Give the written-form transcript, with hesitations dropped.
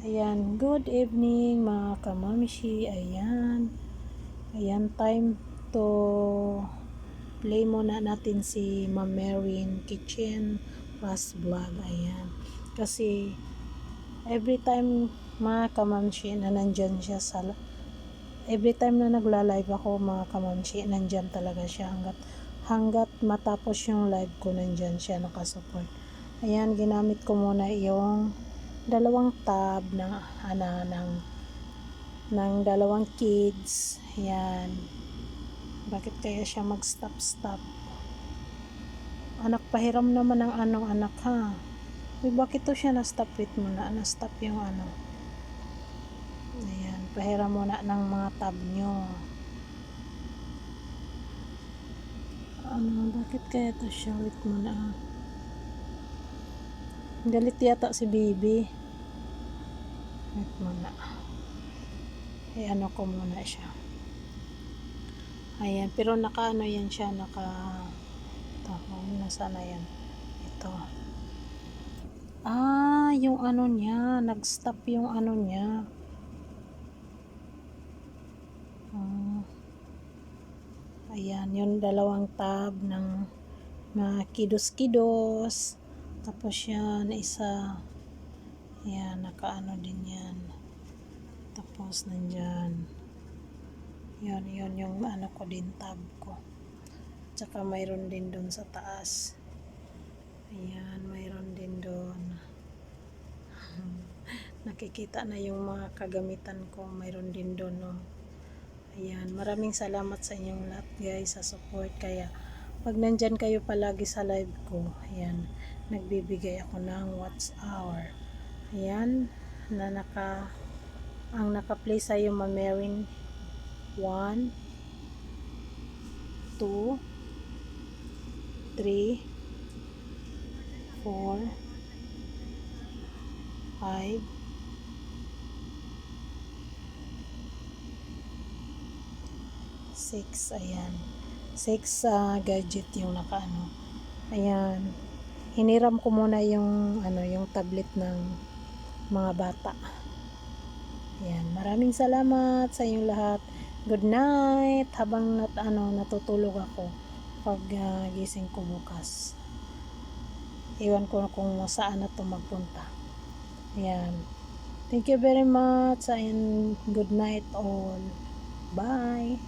Ayan, good evening mga kamamishi. Ayan. Ayan, time to play muna natin si Ma'am Marin Kitchen plus vlog. Ayan. Kasi every time mga kamamishi na nandyan siya sa every time na nagla-live ako mga kamamishi, nandyan talaga siya hanggat matapos yung live ko, nandyan siya nakasupport. Ayan, ginamit ko muna yung dalawang tab ng dalawang kids. Ayan. Bakit kaya siya mag-stop? Anak, pahiram naman ng anak ha. Uy, bakit to siya na-stop? Wait muna, na-stop yung ano. Ayan, pahiram muna ng mga tab nyo. Bakit kaya to siya? Wait muna. Galit yata si Bibi. Wait muna. Ano ko muna siya. Ayan, pero naka-ano yan siya, nasaan na yan? Ito. Yung ano niya, nag-stop yung ano niya. Ayan, yung dalawang tab ng mga kidos-kidos. Tapos yan, isa. Ayan, naka-ano din yan. Tapos nandyan. Yun yung ano ko din, tab ko. Tsaka mayroon din doon sa taas. Ayan, mayroon din doon. Nakikita na yung mga kagamitan ko. Mayroon din doon, no. Ayan, maraming salamat sa inyong lahat guys sa support. Kaya pag nandyan kayo palagi sa live ko, ayan, nagbibigay ako ng watch hour. Ayan, ang naka-play sa'yo Ma'am Marin 1, 2, 3, 4, 5, 6, ayan. 6 gadget yung nakaano. Ayan. Hiniram ko muna yung yung tablet ng mga bata. Ayan. Maraming salamat sa inyong lahat. Good night habang natutulog ako pag gising ko bukas. Iwan ko kung saan na to magpunta. Ayan. Thank you very much and good night all. Bye.